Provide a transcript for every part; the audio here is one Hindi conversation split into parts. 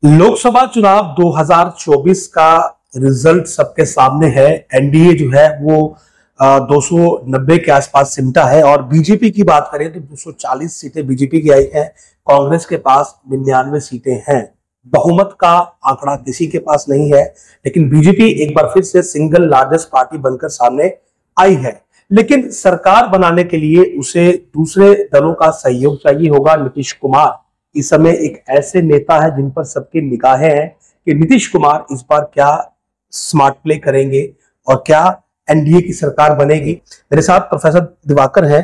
लोकसभा चुनाव 2024 का रिजल्ट सबके सामने है। एनडीए जो है वो 290 के आसपास सिमटा है और बीजेपी की बात करें तो 240 सीटें बीजेपी की आई है। कांग्रेस के पास 99 सीटें हैं। बहुमत का आंकड़ा किसी के पास नहीं है, लेकिन बीजेपी एक बार फिर से सिंगल लार्जेस्ट पार्टी बनकर सामने आई है। लेकिन सरकार बनाने के लिए उसे दूसरे दलों का सहयोग चाहिए होगा। नीतीश कुमार इस समय एक ऐसे नेता है जिन पर सबकी निगाहें हैं कि नीतीश कुमार इस बार क्या स्मार्ट प्ले करेंगे और क्या एनडीए की सरकार बनेगी। मेरे साथ प्रोफेसर दिवाकर हैं।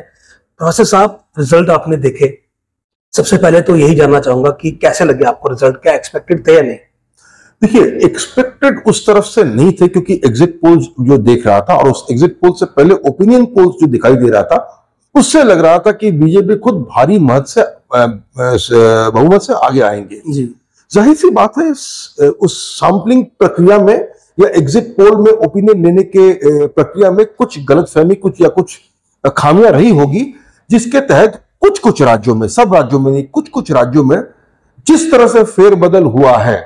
प्रोफेसर साहब, रिजल्ट आपने देखे, सबसे पहले तो यही जानना चाहूंगा कि कैसे लगे आपको रिजल्ट, क्या एक्सपेक्टेड थे या नहीं? देखिए, एक्सपेक्टेड उस तरफ से नहीं थे क्योंकि एग्जिट पोल्स जो देख रहा था और उस एग्जिट पोल से पहले ओपिनियन पोल्स जो दिखाई दे रहा था, उससे लग रहा था कि बीजेपी खुद भारी मत से बहुमत से आगे आएंगे। जी, जाहिर सी बात है, उस सैंपलिंग प्रक्रिया में या एग्जिट पोल में ओपिनियन लेने के प्रक्रिया में कुछ गलतफहमी कुछ खामियां रही होगी, जिसके तहत कुछ राज्यों में, सब राज्यों में नहीं, कुछ राज्यों में जिस तरह से फेरबदल हुआ है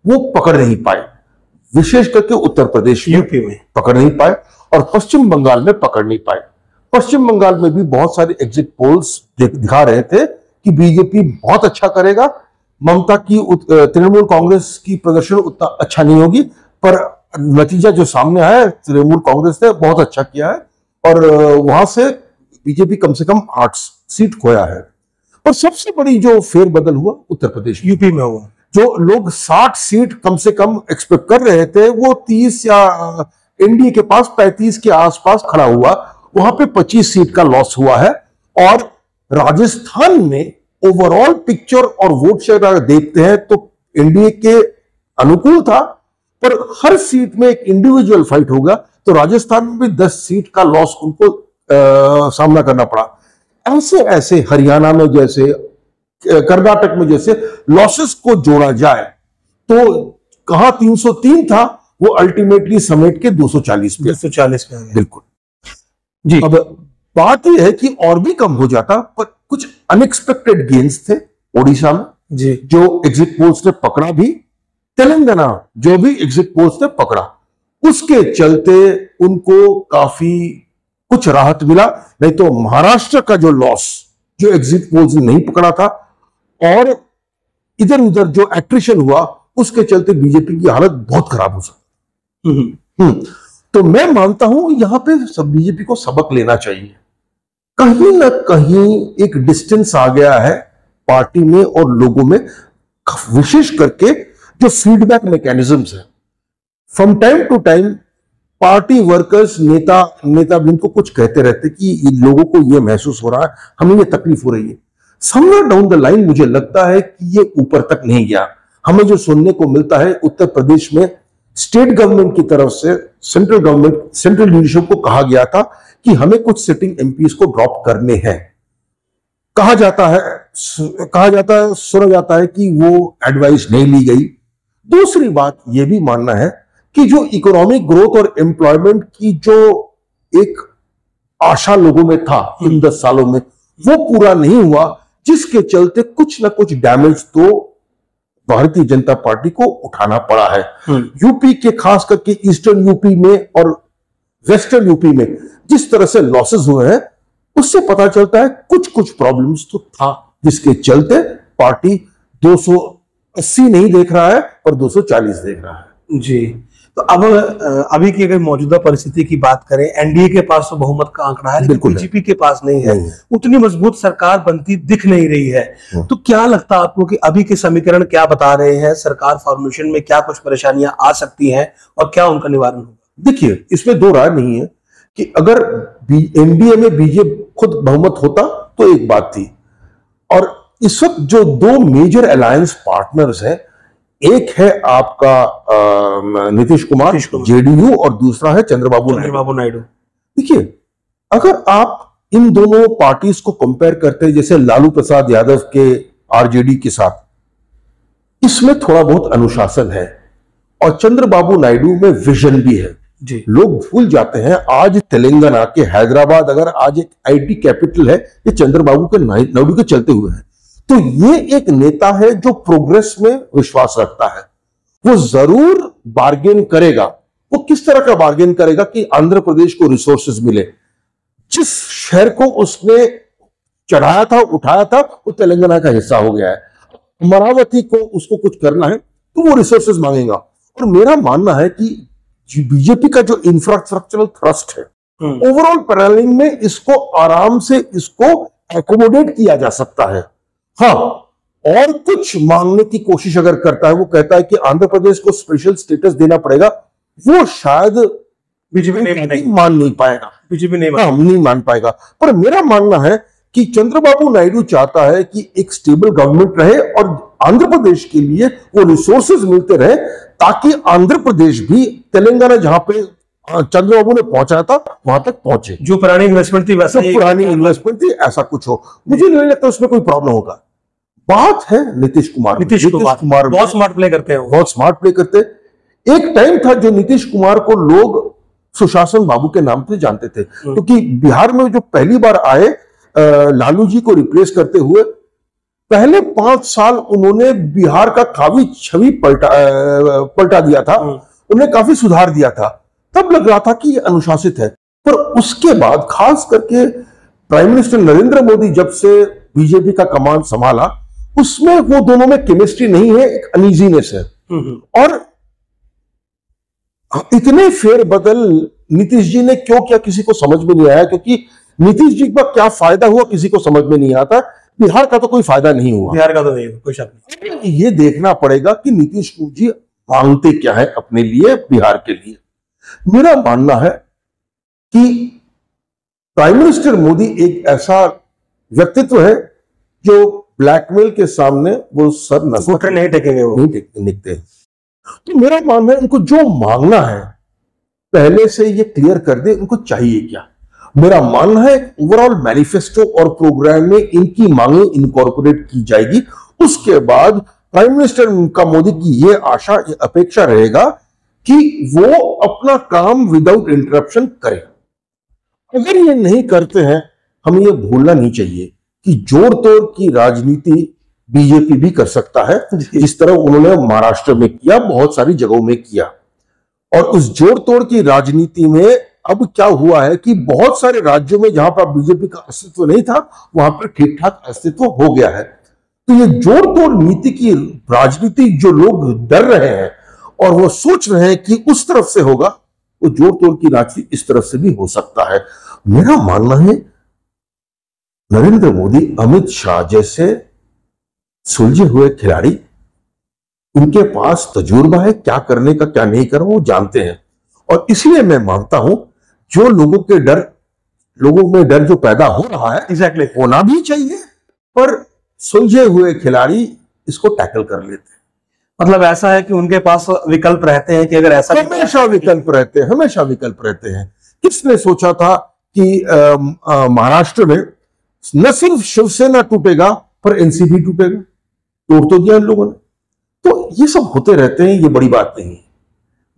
वो पकड़ नहीं पाए। विशेष करके उत्तर प्रदेश में, यूपी में पकड़ नहीं पाए और पश्चिम बंगाल में पकड़ नहीं पाए। पश्चिम बंगाल में भी बहुत सारे एग्जिट पोल्स दिखा रहे थे कि बीजेपी बहुत अच्छा करेगा, ममता की तृणमूल कांग्रेस की प्रदर्शन उतना अच्छा नहीं होगी, पर नतीजा जो सामने आया, तृणमूल कांग्रेस ने बहुत अच्छा किया है और वहां से बीजेपी कम से कम 8 सीट खोया है। और सबसे बड़ी जो फेरबदल हुआ उत्तर प्रदेश, यूपी में हुआ। जो लोग 60 सीट कम से कम एक्सपेक्ट कर रहे थे, वो 30 या एनडीए के पास 35 के आसपास खड़ा हुआ, वहां पे 25 सीट का लॉस हुआ है। और राजस्थान में ओवरऑल पिक्चर और वोट शेयर अगर देखते हैं तो एनडीए के अनुकूल था, पर हर सीट में एक इंडिविजुअल फाइट होगा, तो राजस्थान में भी 10 सीट का लॉस उनको सामना करना पड़ा। ऐसे हरियाणा में जैसे, कर्नाटक में जैसे लॉसेस को जोड़ा जाए तो कहां 303 था, वो अल्टीमेटली समेट के 240 पे आ गया। बिल्कुल जी। अब बात यह है कि और भी कम हो जाता, पर कुछ अनएक्सपेक्टेड गेन्स थे ओडिशा में जी, जो एग्जिट पोल्स ने पकड़ा भी, तेलंगाना जो भी एग्जिट पोल्स ने पकड़ा, उसके चलते उनको काफी कुछ राहत मिला। नहीं तो महाराष्ट्र का जो लॉस, जो एग्जिट पोल्स ने नहीं पकड़ा था और इधर उधर जो एट्रिशन हुआ, उसके चलते बीजेपी की हालत बहुत खराब हो सकती। तो मैं मानता हूं यहां पे सब बीजेपी को सबक लेना चाहिए। कहीं ना कहीं एक डिस्टेंस आ गया है पार्टी में और लोगों में, विशेष करके जो फीडबैक मैकेनिज्म्स है। From time to time party workers, नेता भी इनको कुछ कहते रहते कि इन लोगों को ये महसूस हो रहा है, हमें ये तकलीफ हो रही है। समवेयर डाउन द लाइन मुझे लगता है कि ये ऊपर तक नहीं गया। हमें जो सुनने को मिलता है, उत्तर प्रदेश में स्टेट गवर्नमेंट की तरफ से सेंट्रल लीडरशिप को कहा गया था कि हमें कुछ सिटिंग एमपीज को ड्रॉप करने हैं। कहा जाता है, सुना जाता है कि वो एडवाइस नहीं ली गई। दूसरी बात यह भी मानना है कि जो इकोनॉमिक ग्रोथ और एम्प्लॉयमेंट की जो एक आशा लोगों में था इन 10 सालों में, वो पूरा नहीं हुआ, जिसके चलते कुछ ना कुछ डैमेज तो भारतीय जनता पार्टी को उठाना पड़ा है। यूपी के, खास करके ईस्टर्न यूपी में और वेस्टर्न यूपी में जिस तरह से लॉसेस हुए हैं, उससे पता चलता है कुछ प्रॉब्लम्स तो था, जिसके चलते पार्टी 280 नहीं देख रहा है और 240 देख रहा है। जी, तो अब अभी की अगर मौजूदा परिस्थिति की बात करें, एनडीए के पास तो बहुमत का आंकड़ा है, लेकिन बीजेपी के पास नहीं है। उतनी मजबूत सरकार बनती दिख नहीं रही है। तो क्या लगता है आपको कि अभी के समीकरण क्या बता रहे हैं? सरकार फॉर्मेशन में क्या कुछ परेशानियां आ सकती हैं और क्या उनका निवारण होगा? देखिए, इसमें दो राय नहीं है कि अगर एनडीए में बीजेपी खुद बहुमत होता तो एक बात थी, और इस वक्त जो 2 मेजर अलायंस पार्टनर्स हैं, एक है आपका नीतीश कुमार जेडीयू और दूसरा है चंद्रबाबू नायडू। देखिए, अगर आप इन दोनों पार्टीज को कंपेयर करते हैं, जैसे लालू प्रसाद यादव के आरजेडी के साथ, इसमें थोड़ा बहुत अनुशासन है और चंद्रबाबू नायडू में विजन भी है जी। लोग भूल जाते हैं, आज तेलंगाना के हैदराबाद अगर आज एक आईटी कैपिटल है, ये चंद्रबाबू के नायडू के चलते हुए है। तो ये एक नेता है जो प्रोग्रेस में विश्वास रखता है। वो जरूर बार्गेन करेगा। वो किस तरह का बार्गेन करेगा कि आंध्र प्रदेश को रिसोर्सेज मिले। जिस शहर को उसने चढ़ाया था, उठाया था, वो तेलंगाना का हिस्सा हो गया है। अमरावती को उसको कुछ करना है तो वो रिसोर्सेज मांगेगा। और मेरा मानना है कि बीजेपी का जो इंफ्रास्ट्रक्चरल थ्रस्ट है, ओवरऑल प्लानिंग में इसको आराम से इसको एकोमोडेट किया जा सकता है। हाँ, और कुछ मांगने की कोशिश अगर करता है, वो कहता है कि आंध्र प्रदेश को स्पेशल स्टेटस देना पड़ेगा, वो शायद बीजेपी नहीं मान पाएगा। बीजेपी नहीं मान पाएगा। पर मेरा मानना है कि चंद्रबाबू नायडू चाहता है कि एक स्टेबल गवर्नमेंट रहे और आंध्र प्रदेश के लिए वो रिसोर्सेज मिलते रहे, ताकि आंध्र प्रदेश भी तेलंगाना जहां पे चंद्रबाबू ने पहुंचाया था वहां तक पहुंचे। जो पुरानी इन्वेस्टमेंट थी वैसा पुरानी इन्वेस्टमेंट थी, ऐसा कुछ हो। मुझे नहीं लगता उसमें कोई प्रॉब्लम होगा। बात है नीतीश कुमार बहुत स्मार्ट प्ले करते हैं, बहुत स्मार्ट प्ले करते। एक टाइम था जो नीतीश कुमार को लोग सुशासन बाबू के नाम से जानते थे, क्योंकि बिहार में जो पहली बार आए लालू जी को रिप्लेस करते हुए, पहले 5 साल उन्होंने बिहार का काफी छवि पलटा दिया था। उन्हें काफी सुधार दिया था। तब लग रहा था कि ये अनुशासित है। पर उसके बाद खास करके प्राइम मिनिस्टर नरेंद्र मोदी जब से बीजेपी का कमान संभाला, उसमें वो दोनों में केमिस्ट्री नहीं है, एक अनईजीनेस है। और इतने फेरबदल नीतीश जी ने क्यों किया किसी को समझ में नहीं आया, क्योंकि नीतीश जी का क्या फायदा हुआ किसी को समझ में नहीं आता। बिहार का तो कोई फायदा नहीं हुआ, बिहार का तो नहीं, कोई शक नहीं। ये देखना पड़ेगा कि नीतीश जी मांगते क्या है अपने लिए, बिहार के लिए। मेरा मानना है कि प्राइम मिनिस्टर मोदी एक ऐसा व्यक्तित्व है जो ब्लैकमेल के सामने वो सर नहीं टेकेंगे, वो नहीं टिकते। तो मेरा मानना है उनको जो मांगना है पहले से ये क्लियर कर दे, उनको चाहिए क्या। मेरा मानना है ओवरऑल मैनिफेस्टो और प्रोग्राम में इनकी मांगे इनकॉर्पोरेट की जाएगी। उसके बाद प्राइम मिनिस्टर का मोदी की ये आशा, ये अपेक्षा रहेगा कि वो अपना काम विदाउट इंटरप्शन करें। अगर ये नहीं करते हैं, हमें ये भूलना नहीं चाहिए कि जोड़ तोड़ की राजनीति बीजेपी भी कर सकता है, जिस तरह उन्होंने महाराष्ट्र में किया, बहुत सारी जगहों में किया। और उस जोड़ तोड़ की राजनीति में अब क्या हुआ है कि बहुत सारे राज्यों में जहां पर बीजेपी का अस्तित्व नहीं था, वहां पर ठीक ठाक अस्तित्व हो गया है। तो ये जोड़ तोड़ नीति की राजनीति जो लोग डर रहे हैं और वो सोच रहे हैं कि उस तरफ से होगा, वो जोड़ तोड़ की राजनीति इस तरफ से भी हो सकता है। मेरा मानना है नरेंद्र मोदी, अमित शाह जैसे सुलझे हुए खिलाड़ी, उनके पास तजुर्बा है, क्या करने का क्या नहीं करना वो जानते हैं। और इसलिए मैं मानता हूं जो लोगों में डर जो पैदा हो रहा है, एग्जैक्टली होना भी चाहिए, पर सुलझे हुए खिलाड़ी इसको टैकल कर लेते हैं। मतलब ऐसा है कि उनके पास विकल्प रहते हैं कि अगर ऐसा, हमेशा विकल्प रहते हैं। किसने सोचा था कि महाराष्ट्र में न सिर्फ शिवसेना टूटेगा पर एनसीपी टूटेगा, तोड़ तो दिया इन लोगों ने। तो ये सब होते रहते हैं, ये बड़ी बात नहीं है।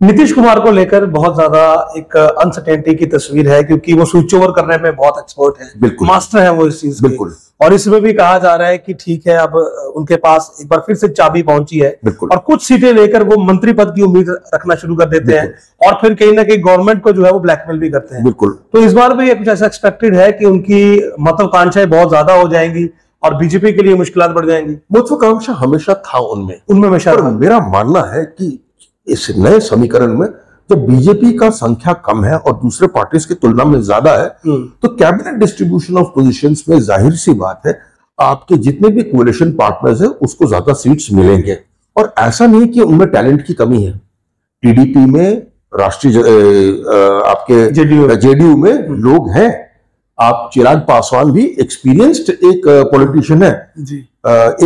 नीतीश कुमार को लेकर बहुत ज्यादा एक अनसर्टेनिटी की तस्वीर है, क्योंकि वो स्विच ओवर करने में बहुत एक्सपर्ट है, बिल्कुल मास्टर है वो इस चीज के। बिल्कुल। और इसमें भी कहा जा रहा है कि ठीक है, अब उनके पास एक बार फिर से चाबी पहुंची है, और कुछ सीटें लेकर वो मंत्री पद की उम्मीद रखना शुरू कर देते हैं, और फिर कहीं ना कहीं गवर्नमेंट को जो है वो ब्लैकमेल भी करते हैं। बिल्कुल। तो इस बार भी कुछ ऐसा एक्सपेक्टेड है कि उनकी महत्वाकांक्षाएं बहुत ज्यादा हो जाएंगी और बीजेपी के लिए मुश्किलात बढ़ जाएंगी। महत्वाकांक्षा हमेशा था उनमें हमेशा। मेरा मानना है कि इस नए समीकरण में जब बीजेपी का संख्या कम है और दूसरे पार्टीज की तुलना में ज्यादा है, तो कैबिनेट डिस्ट्रीब्यूशन ऑफ पोजीशंस में जाहिर सी बात है आपके जितने भी कोएलिशन पार्टनर्स है उसको ज्यादा सीट्स मिलेंगे। और ऐसा नहीं कि उनमें टैलेंट की कमी है। टीडीपी में, राष्ट्रीय आपके जेडीयू में लोग हैं। आप चिराग पासवान भी एक्सपीरियंस्ड एक पॉलिटिशियन है जी।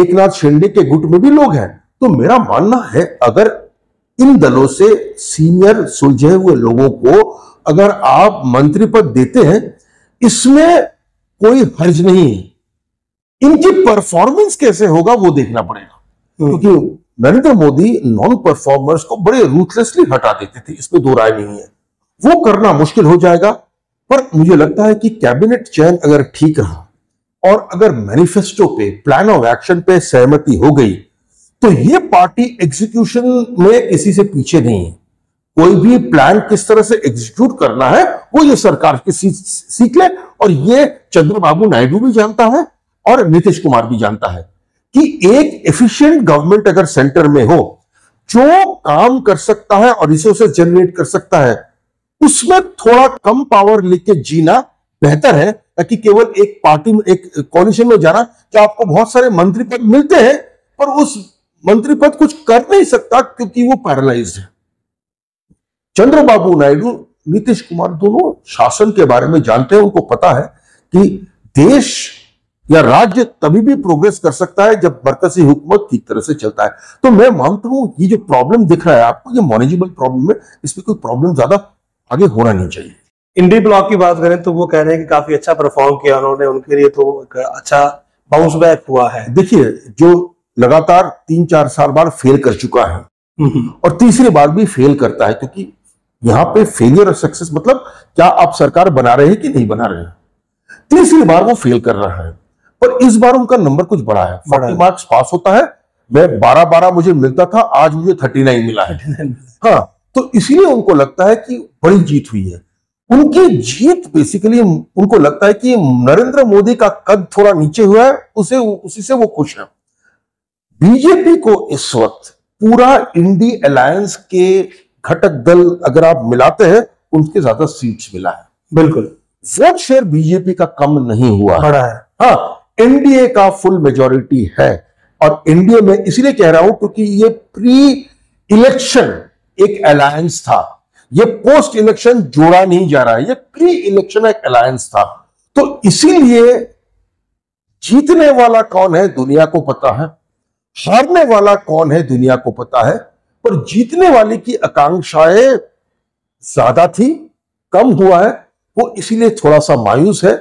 एक नाथ शिंदे के गुट में भी लोग हैं। तो मेरा मानना है अगर इन दलों से सीनियर सुलझे हुए लोगों को अगर आप मंत्री पद देते हैं, इसमें कोई हर्ज नहीं है। इनकी परफॉर्मेंस कैसे होगा वो देखना पड़ेगा, क्योंकि नरेंद्र मोदी नॉन परफॉर्मर्स को बड़े रूथलेसली हटा देते थे, इसमें दो राय नहीं है। वो करना मुश्किल हो जाएगा। पर मुझे लगता है कि कैबिनेट चयन अगर ठीक रहा और अगर मैनिफेस्टो पे, प्लान ऑफ एक्शन पे सहमति हो गई तो ये पार्टी एग्जीक्यूशन में किसी से पीछे नहीं है। कोई भी प्लान किस तरह से एग्जीक्यूट करना है वो ये सरकार की सीख ले, और ये चंद्रबाबू नायडू भी जानता है और नीतीश कुमार भी जानता है कि एक एफिशिएंट गवर्नमेंट अगर सेंटर में हो, जो काम कर सकता है और रिसोर्सेज जनरेट कर सकता है, उसमें थोड़ा कम पावर लेके जीना बेहतर है, ताकि केवल एक पार्टी में, एक कोalition में जाना कि आपको बहुत सारे मंत्री पद मिलते हैं पर उस मंत्री पद कुछ कर नहीं सकता क्योंकि वो पैरालाइज्ड है। चंद्रबाबू नायडू, नीतीश कुमार दोनों शासन के बारे में जानते हैं, उनको पता है कि देश या राज्य तभी भी प्रोग्रेस कर सकता है जब मरकजी हुकूमत ठीक तरह से चलता है। तो मैं मानता हूं ये जो प्रॉब्लम दिख रहा है आपको, ये मैनेजेबल प्रॉब्लम है, इसमें कोई प्रॉब्लम ज्यादा आगे होना नहीं चाहिए। इंडी ब्लॉक की बात करें तो वो कह रहे हैं कि काफी अच्छा परफॉर्म किया उन्होंने, उनके लिए तो अच्छा बाउंस बैक हुआ है। देखिए, जो लगातार 3-4 साल बाद फेल कर चुका है और तीसरी बार भी फेल करता है, क्योंकि यहां पे फेलियर और सक्सेस मतलब क्या आप सरकार बना रहे हैं कि नहीं बना रहे हैं। तीसरी बार वो फेल कर रहा है, पर इस बार उनका नंबर कुछ बड़ा है। 40 मार्क्स पास होता है, मैं 12 मुझे मिलता था, आज मुझे 39 मिला है। हाँ, तो इसीलिए उनको लगता है कि बड़ी जीत हुई है। उनकी जीत बेसिकली उनको लगता है कि नरेंद्र मोदी का कद थोड़ा नीचे हुआ है, उसी से वो खुश है। बीजेपी को इस वक्त पूरा इंडी अलायंस के घटक दल अगर आप मिलाते हैं, उनके ज्यादा सीट्स मिला है। बिल्कुल, वोट शेयर बीजेपी का कम नहीं हुआ, बड़ा है। हाँ, एनडीए का फुल मेजॉरिटी है, और एनडीए में इसलिए कह रहा हूं क्योंकि ये प्री इलेक्शन एक अलायंस था, ये पोस्ट इलेक्शन जोड़ा नहीं जा रहा है, ये प्री इलेक्शन एक अलायंस था। तो इसीलिए जीतने वाला कौन है दुनिया को पता है, हारने वाला कौन है दुनिया को पता है, पर जीतने वाले की आकांक्षाएं ज्यादा थी, कम हुआ है, वो इसीलिए थोड़ा सा मायूस है।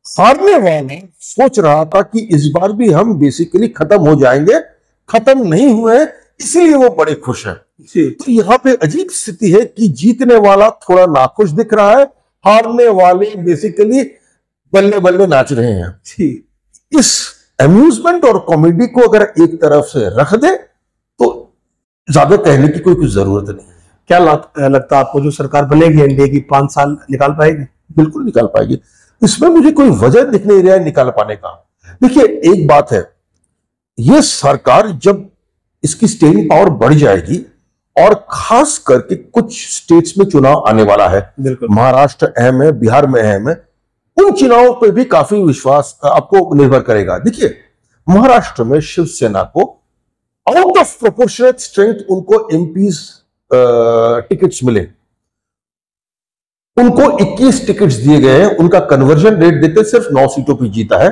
हारने वाला सोच रहा था कि इस बार भी हम बेसिकली खत्म हो जाएंगे, खत्म नहीं हुए, इसीलिए वो बड़े खुश हैं। तो यहां पे अजीब स्थिति है कि जीतने वाला थोड़ा नाखुश दिख रहा है, हारने वाले बेसिकली बल्ले बल्ले नाच रहे हैं। इस अम्यूजमेंट और कॉमेडी को अगर एक तरफ से रख दे तो ज्यादा कहने की कोई जरूरत नहीं है। क्या लगता है आपको, जो सरकार बनेगी एनडीए की 5 साल निकाल पाएगी? बिल्कुल निकाल पाएगी, इसमें मुझे कोई वजह दिख नहीं रहा है निकाल पाने का। देखिए, एक बात है, यह सरकार जब इसकी स्टेइंग पावर बढ़ जाएगी, और खास करके कुछ स्टेट्स में चुनाव आने वाला है, महाराष्ट्र अहम है, बिहार में अहम है, उन चुनावों पे भी काफी विश्वास आपको निर्भर करेगा। देखिए, महाराष्ट्र में शिवसेना को आउट ऑफ प्रोपोर्शनेट स्ट्रेंथ उनको एमपीज टिकट्स मिले, उनको 21 टिकट्स दिए गए हैं, उनका कन्वर्जन रेट देते सिर्फ 9 सीटों पर जीता है,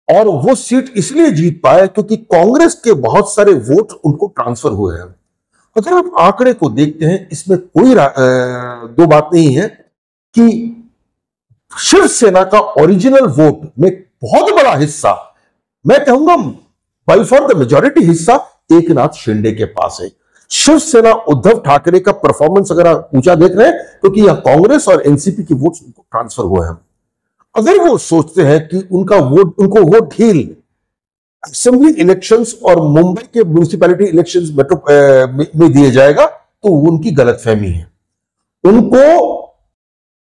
और वो सीट इसलिए जीत पाए क्योंकि कांग्रेस के बहुत सारे वोट उनको ट्रांसफर हुए हैं। अगर आप आंकड़े को देखते हैं, इसमें कोई दो बात नहीं है कि शिवसेना का ओरिजिनल वोट में बहुत बड़ा हिस्सा, मैं कहूंगा बाय फॉर द मेजॉरिटी हिस्सा, एकनाथ शिंदे के पास है। शिवसेना उद्धव ठाकरे का परफॉर्मेंस अगर आप ऊंचा देख रहे हैं, क्योंकि यह कांग्रेस और एनसीपी के वोट्स उनको ट्रांसफर हुए हैं। अगर वो सोचते हैं कि उनको वोट ढील असेंबली इलेक्शंस और मुंबई के म्यूनिसिपैलिटी इलेक्शंस में दिया जाएगा, तो उनकी गलतफहमी है। उनको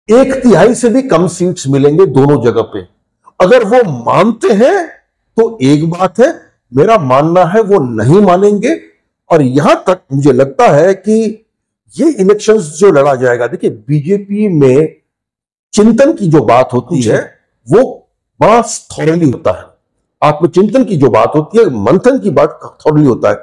1/3 से भी कम सीट्स मिलेंगे दोनों जगह पे। अगर वो मानते हैं तो एक बात है, मेरा मानना है वो नहीं मानेंगे, और यहां तक मुझे लगता है कि ये इलेक्शंस जो लड़ा जाएगा, देखिए बीजेपी में चिंतन की जो बात होती है वो बड़ा थॉरली होता है, आत्मचिंतन की जो बात होती है, मंथन की बात थॉरली होता है।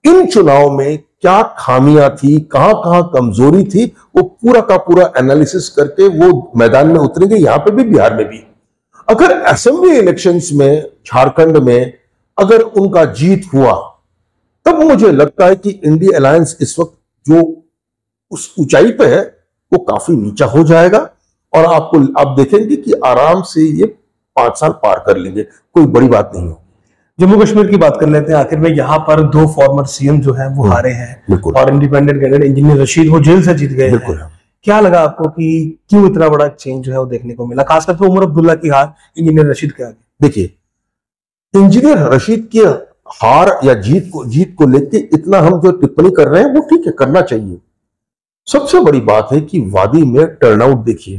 इन चुनाव में क्या खामियां थी, कहां कहां कमजोरी थी, वो पूरा का पूरा एनालिसिस करके वो मैदान में उतरेंगे, यहां पे भी, बिहार में भी। अगर असेंबली इलेक्शंस में झारखंड में अगर उनका जीत हुआ, तब मुझे लगता है कि इंडिया अलायंस इस वक्त जो उस ऊंचाई पे है वो काफी नीचा हो जाएगा, और आप देखेंगे कि आराम से ये 5 साल पार कर लेंगे, कोई बड़ी बात नहीं हो। जम्मू कश्मीर की बात कर लेते हैं आखिर में। यहाँ पर 2 फॉर्मर सीएम जो हैं वो हारे हैं, और इंडिपेंडेंट कैंडिडेट इंजीनियर रशीद वो जेल से जीत गए हैं। क्या लगा आपको कि क्यों इतना बड़ा चेंज जो है वो देखने को मिला, खासकर तो उमर अब्दुल्ला की हार इंजीनियर रशीद के आगे? देखिए, इंजीनियर रशीद की हार या जीत को लेके इतना हम जो टिप्पणी कर रहे हैं वो ठीक है, करना चाहिए। सबसे बड़ी बात है कि वादी में टर्नआउट देखिए,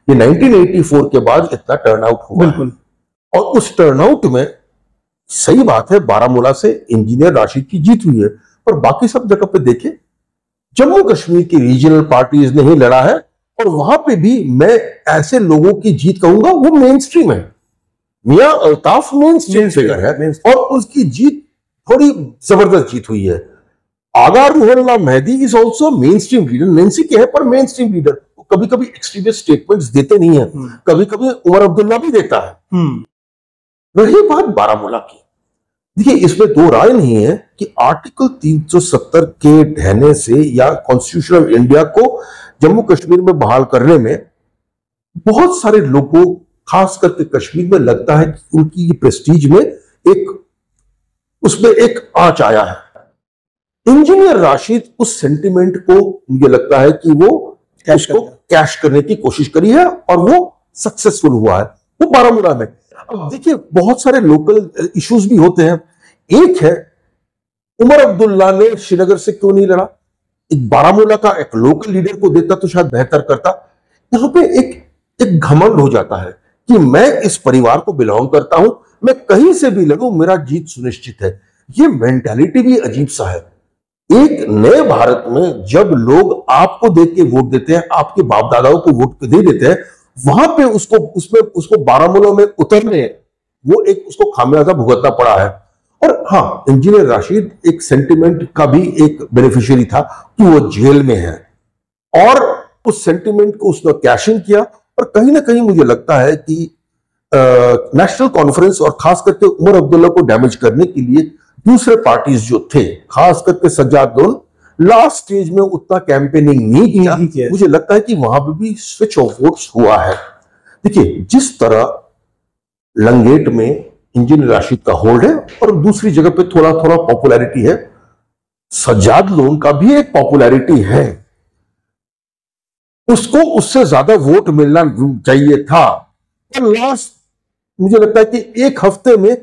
ये 1984 के बाद इतना टर्नआउट हुआ बिल्कुल। और उस टर्नआउट में सही बात है बारामूला से इंजीनियर राशिद की जीत हुई है, पर बाकी सब जगह पे देखे जम्मू कश्मीर की रीजनल पार्टीज ने ही लड़ा है, और वहां पे भी मैं ऐसे लोगों की जीत कहूंगा वो मेन स्ट्रीम है। Mian Altaf mainstream figure है और उसकी जीत थोड़ी जबरदस्त जीत हुई है। Agha Ruhullah Mehdi is also mainstream leader, नेंसी के है पर मेन स्ट्रीम लीडर। कभी कभी एक्सट्रीमिस्ट स्टेटमेंट्स देते नहीं है, कभी कभी उमर अब्दुल्ला भी देता है। रही बात बारामूला की, देखिए इसमें दो राय नहीं है कि आर्टिकल 370 के ढहने से या कॉन्स्टिट्यूशन ऑफ इंडिया को जम्मू कश्मीर में बहाल करने में बहुत सारे लोगों, खास करके कश्मीर में, लगता है कि उनकी प्रेस्टीज में उसमें एक आंच आया है। इंजीनियर राशिद उस सेंटिमेंट को, मुझे लगता है कि वो उसको कैश करने की कोशिश करी है और वो सक्सेसफुल हुआ है, वो बारामूला में। अब देखिए बहुत सारे लोकल इश्यूज भी होते हैं। एक है उमर अब्दुल्ला ने श्रीनगर से क्यों नहीं लड़ा, एक बारामूला का एक लोकल लीडर को देता तो शायद बेहतर करता। यहां पे एक घमंड हो जाता है कि मैं इस परिवार को बिलोंग करता हूं, मैं कहीं से भी लड़ूं मेरा जीत सुनिश्चित है। ये मेंटालिटी भी अजीब सा है। एक नए भारत में जब लोग आपको देख के वोट देते हैं, आपके बाप दादाओं को वोट दे देते हैं, वहां पे उसको बारामूला में उतरने वो एक उसको खामियाजा भुगतना पड़ा है। और हाँ, इंजीनियर राशिद एक सेंटिमेंट का भी एक बेनिफिशियरी था कि वो जेल में है, और उस सेंटिमेंट को उसने कैशिंग किया। और कहीं ना कहीं मुझे लगता है कि नेशनल कॉन्फ्रेंस और खास करके उमर अब्दुल्ला को डैमेज करने के लिए दूसरे पार्टीज जो थे, खास करके सज्जाद लोन, लास्ट स्टेज में उतना कैंपेनिंग नहीं किया। मुझे लगता है कि वहां पे भी स्विच ऑफ वोट्स हुआ है। देखिए जिस तरह लंगेट में इंजीनियर राशिद का होल्ड है और दूसरी जगह पे थोड़ा थोड़ा पॉपुलैरिटी है, सज्जाद लोन का भी एक पॉपुलैरिटी है, उसको उससे ज्यादा वोट मिलना चाहिए था। और लास्ट मुझे लगता है कि एक हफ्ते में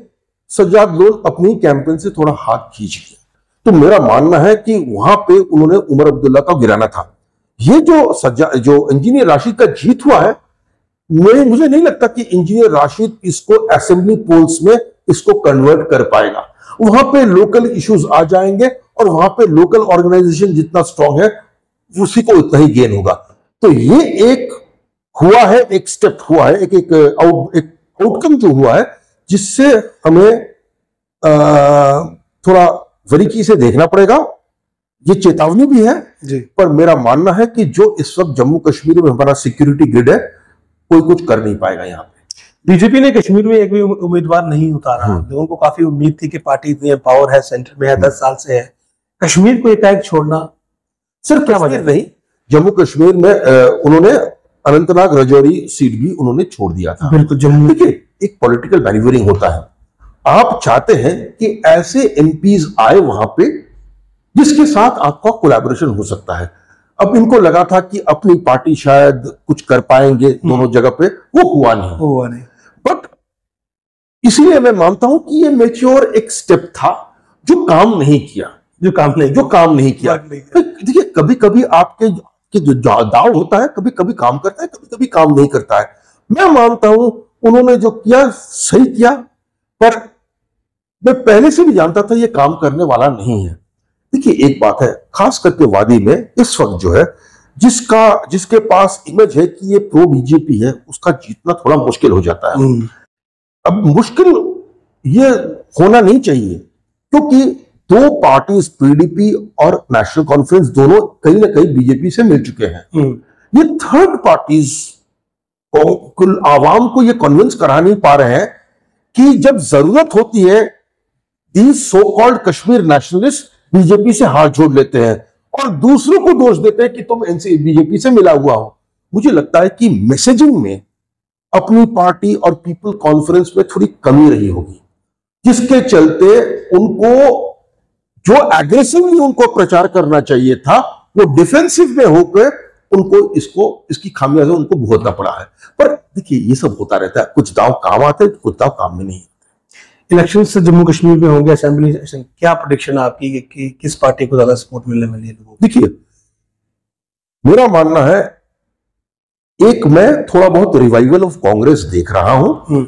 सज्जाद लोन अपनी कैंपेन से थोड़ा हाथ खींच लिया। तो मेरा मानना है कि वहां पे उन्होंने उमर अब्दुल्ला का गिराना था। ये जो इंजीनियर राशिद का जीत हुआ है, मुझे नहीं लगता कि इंजीनियर राशिद इसको असेंबली पोल्स में इसको कन्वर्ट कर पाएगा। वहां पे लोकल इश्यूज आ जाएंगे और वहां पे लोकल ऑर्गेनाइजेशन जितना स्ट्रांग है उसी को उतना ही गेन होगा। तो ये एक हुआ है, एक स्टेप हुआ है, एक आउटकम जो हुआ है, जिससे हमें थोड़ा बारीकी से देखना पड़ेगा। ये चेतावनी भी है जी। पर मेरा मानना है कि जो इस वक्त जम्मू कश्मीर में हमारा सिक्योरिटी ग्रिड है, कोई कुछ कर नहीं पाएगा। यहाँ पे बीजेपी ने कश्मीर में एक भी उम्मीदवार नहीं उतारा। लोगों को काफी उम्मीद थी कि पार्टी इतनी पावर है, सेंटर में है, 10 साल से है। कश्मीर को एकाएक छोड़ना सिर्फ क्या वजह नहीं, जम्मू कश्मीर में उन्होंने अनंतनाग रजौरी सीट भी उन्होंने छोड़ दिया था। बिल्कुल। देखिए एक पॉलिटिकल मैन्यूवरिंग होता है, आप चाहते हैं कि ऐसे एमपीज आए वहां पे जिसके साथ आपका कोलैबोरेशन हो सकता है। अब इनको लगा था कि अपनी पार्टी शायद कुछ कर पाएंगे दोनों जगह पे, वो हुआ नहीं। बट इसीलिए मैं मानता हूं कि ये मैच्योर एक स्टेप था जो काम नहीं किया। देखिए कभी कभी आपके जो दाव होता है, कभी कभी काम करता है, कभी कभी काम नहीं करता है। मैं मानता हूं उन्होंने जो किया सही किया, पर मैं पहले से भी जानता था ये काम करने वाला नहीं है। देखिए एक बात है, खास करके वादी में इस वक्त जो है, जिसके पास इमेज है कि ये प्रो बीजेपी है, उसका जीतना थोड़ा मुश्किल हो जाता है। अब मुश्किल ये होना नहीं चाहिए, क्योंकि दो पार्टीज पीडीपी और नेशनल कॉन्फ्रेंस दोनों कहीं ना कहीं बीजेपी से मिल चुके हैं। ये थर्ड पार्टीज कुल आवाम को ये कन्विंस करा नहीं पा रहे हैं कि जब जरूरत होती है these so called Kashmir nationalist BJP से हाथ जोड़ लेते हैं और दूसरों को दोष देते हैं कि तुम बीजेपी से मिला हुआ हो। मुझे लगता है कि मैसेजिंग में अपनी पार्टी और पीपल कॉन्फ्रेंस में थोड़ी कमी रही होगी, जिसके चलते उनको जो एग्रेसिवली उनको प्रचार करना चाहिए था, वो डिफेंसिव में होकर इसकी खामियाजा उनको भुगतना पड़ा है। पर देखिए ये सब होता रहता है, कुछ दाव काम आते हैं, कुछ दाव काम में नहीं। इलेक्शन से जम्मू कश्मीर में होंगे असेंबली, क्या प्रेडिक्शन आपकी कि किस पार्टी को ज्यादा सपोर्ट मिलने वाली है लोगों को? देखिए मेरा मानना है, एक मैं थोड़ा बहुत रिवाइवल ऑफ कांग्रेस देख रहा हूं।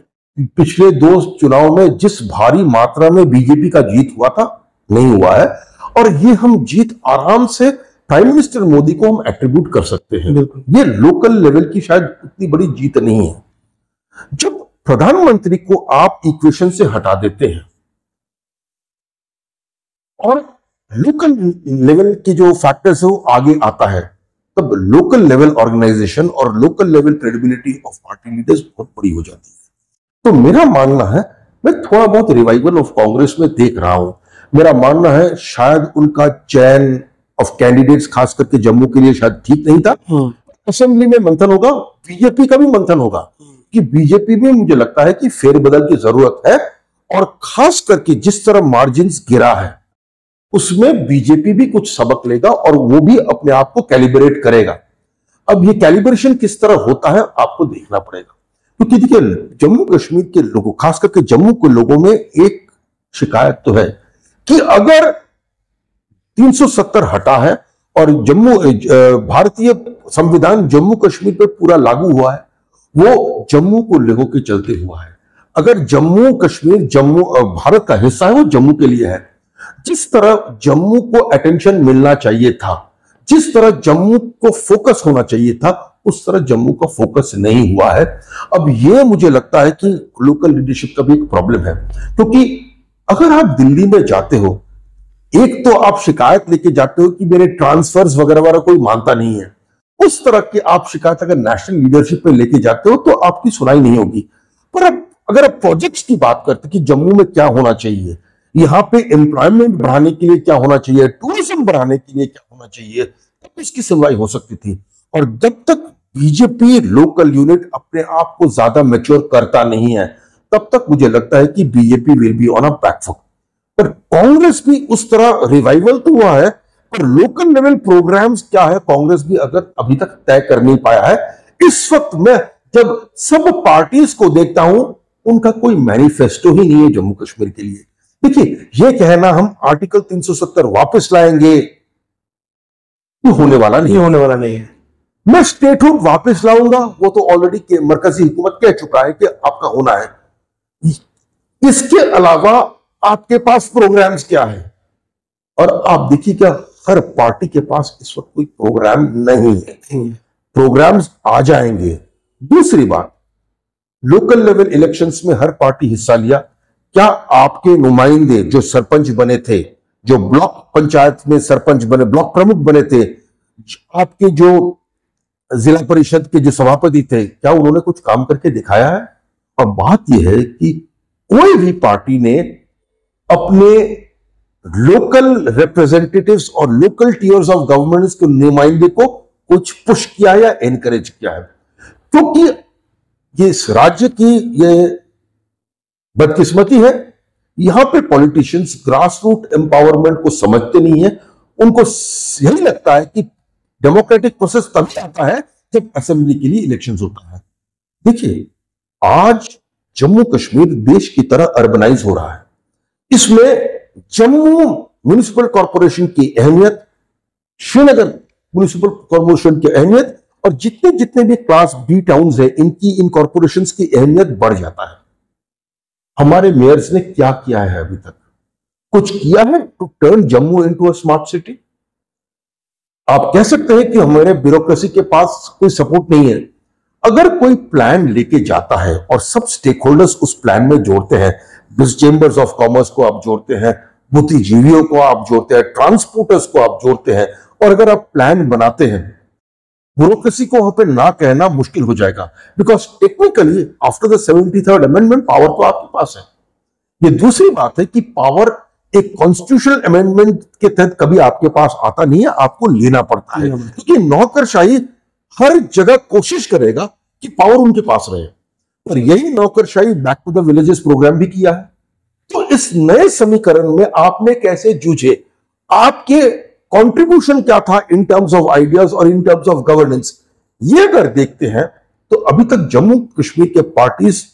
पिछले 2 चुनाव में जिस भारी मात्रा में बीजेपी का जीत हुआ था, नहीं हुआ है, और ये हम जीत आराम से प्राइम मिनिस्टर मोदी को हम एट्रीब्यूट कर सकते हैं। ये लोकल लेवल की शायद उतनी बड़ी जीत नहीं है। जब प्रधानमंत्री को आप इक्वेशन से हटा देते हैं और लोकल लेवल के जो फैक्टर्स है वो आगे आता है, तब लोकल लेवल ऑर्गेनाइजेशन और local level credibility of party leaders बहुत बड़ी हो जाती है। तो मेरा मानना है, मैं थोड़ा बहुत रिवाइवल ऑफ कांग्रेस में देख रहा हूं। मेरा मानना है शायद उनका चयन ऑफ कैंडिडेट्स खास करके जम्मू के लिए शायद ठीक नहीं था। असेंबली में मंथन होगा, बीजेपी का भी मंथन होगा कि बीजेपी में मुझे लगता है कि फेरबदल की जरूरत है, और खास करके जिस तरह मार्जिन्स गिरा है उसमें बीजेपी भी कुछ सबक लेगा और वो भी अपने आप को कैलिब्रेट करेगा। अब ये कैलिब्रेशन किस तरह होता है आपको देखना पड़ेगा, क्योंकि देखिए जम्मू कश्मीर के लोगों, खास करके जम्मू के लोगों में एक शिकायत तो है कि अगर 370 हटा है और भारतीय संविधान जम्मू कश्मीर पर पूरा लागू हुआ है, वो जम्मू को लोगों के चलते हुआ है। अगर जम्मू कश्मीर भारत का हिस्सा है, वो जम्मू के लिए है। जिस तरह जम्मू को अटेंशन मिलना चाहिए था, जिस तरह जम्मू को फोकस होना चाहिए था, उस तरह जम्मू का फोकस नहीं हुआ है। अब ये मुझे लगता है कि लोकल लीडरशिप का भी एक प्रॉब्लम है, क्योंकि अगर आप दिल्ली में जाते हो, एक तो आप शिकायत लेके जाते हो कि मेरे ट्रांसफर्स वगैरह कोई मानता नहीं है, उस तरह की आप शिकायत अगर नेशनल लीडरशिप पे लेके जाते हो तो आपकी सुनाई नहीं होगी। पर अब अगर आप प्रोजेक्ट्स की बात करते कि जम्मू में क्या होना चाहिए, यहां पे एम्प्लॉयमेंट बढ़ाने के लिए क्या होना चाहिए, टूरिज्म बढ़ाने के लिए क्या होना चाहिए, तब इसकी सुनवाई हो सकती थी। और जब तक बीजेपी लोकल यूनिट अपने आप को ज्यादा मैच्योर करता नहीं है, तब तक मुझे लगता है कि BJP will be on a back foot. पर कांग्रेस भी उस तरह रिवाइवल तो हुआ है, पर लोकल लेवल प्रोग्राम्स क्या है कांग्रेस भी अगर अभी तक तय कर नहीं पाया है। इस वक्त मैं जब सब पार्टीज को देखता हूं, उनका कोई मैनिफेस्टो ही नहीं है जम्मू कश्मीर के लिए। देखिए ये कहना हम आर्टिकल 370 वापस लाएंगे, ये होने वाला नहीं है। मैं स्टेटहुड वापस लाऊंगा, वो तो ऑलरेडी मरकजी हुकूमत कह चुका है कि आपका होना है। इसके अलावा आपके पास प्रोग्राम्स क्या है? और आप देखिए क्या हर पार्टी के पास इस वक्त कोई प्रोग्राम नहीं है। प्रोग्राम्स आ जाएंगे। दूसरी बात, लोकल लेवल इलेक्शंस में हर पार्टी हिस्सा लिया। क्या आपके नुमाइंदे जो सरपंच बने थे, जो ब्लॉक पंचायत में सरपंच बने, ब्लॉक प्रमुख बने थे, आपके जो जिला परिषद के जो सभापति थे, क्या उन्होंने कुछ काम करके दिखाया है? और बात यह है कि कोई भी पार्टी ने अपने लोकल रिप्रेजेंटेटिव्स और लोकल टीयर्स ऑफ गवर्नमेंट्स के नुमाइंदे को कुछ पुश किया या एनकरेज किया है, क्योंकि ये इस राज्य की ये बदकिस्मती है। यहां पे पॉलिटिशियंस ग्रास रूट एम्पावरमेंट को समझते नहीं है। उनको यही लगता है कि डेमोक्रेटिक प्रोसेस तभी आता है जब असेंबली के लिए इलेक्शंस होता है। देखिए आज जम्मू कश्मीर देश की तरह अर्बनाइज हो रहा है। इसमें जम्मू म्युनिसिपल कॉर्पोरेशन की अहमियत, श्रीनगर म्युनिसिपल कॉर्पोरेशन की अहमियत और जितने जितने भी क्लास बी टाउन्स है, इनकी इन कॉर्पोरेशंस की अहमियत बढ़ जाता है। हमारे मेयर्स ने क्या किया है अभी तक? कुछ किया है to turn Jammu into a smart city? आप कह सकते हैं कि हमारे ब्यूरोक्रेसी के पास कोई सपोर्ट नहीं है। अगर कोई प्लान लेके जाता है और सब स्टेक होल्डर्स उस प्लान में जोड़ते हैं, चेंबर्स ऑफ कॉमर्स को आप जोड़ते हैं, बुद्धिजीवियों को आप जोड़ते हैं, ट्रांसपोर्टर्स को आप जोड़ते हैं, और अगर आप प्लान बनाते हैं, ब्यूरोक्रेसी को वहां पे ना कहना मुश्किल हो जाएगा। Because technically after the 73rd amendment power तो आपके पास है। ये दूसरी बात है कि पावर एक कॉन्स्टिट्यूशनल अमेंडमेंट के तहत कभी आपके पास आता नहीं है, आपको लेना पड़ता है, क्योंकि नौकरशाही हर जगह कोशिश करेगा कि पावर उनके पास रहे। और यही नौकरशाही back to the villages programme भी किया है। तो इस नए समीकरण में आप में कैसे जूझे? आपके कंट्रीब्यूशन क्या था इन टर्म्स ऑफ आइडियाज और इन टर्म्स ऑफ गवर्नेंस, ये अगर देखते हैं तो अभी तक जम्मू कश्मीर के पार्टीज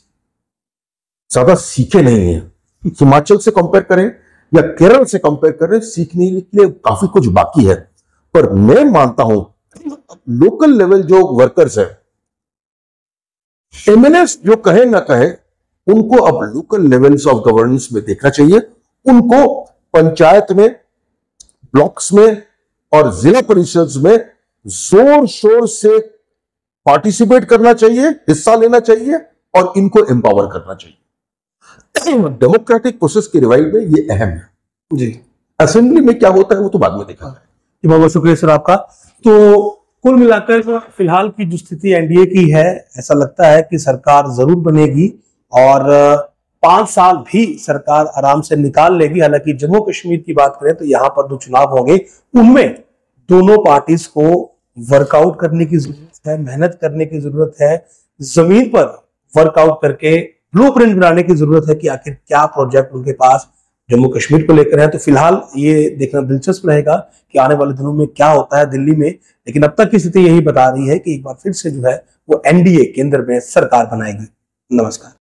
ज्यादा सीखे नहीं है। हिमाचल से कंपेयर करें या केरल से कंपेयर करें, सीखने के लिए काफी कुछ बाकी है। पर मैं मानता हूं लोकल लेवल जो वर्कर्स है, एमएनएस जो कहे ना कहे, उनको अब लोकल लेवल्स ऑफ गवर्नेंस में देखना चाहिए। उनको पंचायत में, ब्लॉक्स में और जिला परिषद में जोर शोर से पार्टिसिपेट करना चाहिए, हिस्सा लेना चाहिए और इनको एम्पावर करना चाहिए। डेमोक्रेटिक प्रोसेस के रिवाइव में ये अहम है जी। असेंबली में क्या होता है वो तो बाद में देखा है। बहुत बहुत शुक्रिया सर आपका। तो कुल मिलाकर फिलहाल की जो स्थिति एनडीए की है, ऐसा लगता है कि सरकार जरूर बनेगी और 5 साल भी सरकार आराम से निकाल लेगी। हालांकि जम्मू कश्मीर की बात करें तो यहाँ पर जो चुनाव होंगे उनमें दोनों पार्टीज को वर्कआउट करने की जरूरत है, मेहनत करने की जरूरत है, जमीन पर वर्कआउट करके ब्लूप्रिंट बनाने की जरूरत है कि आखिर क्या प्रोजेक्ट उनके पास जम्मू कश्मीर को लेकर है। तो फिलहाल ये देखना दिलचस्प रहेगा कि आने वाले दिनों में क्या होता है दिल्ली में। लेकिन अब तक की स्थिति यही बता रही है कि एक बार फिर से जो है वो एनडीए केंद्र में सरकार बनाएगी। नमस्कार।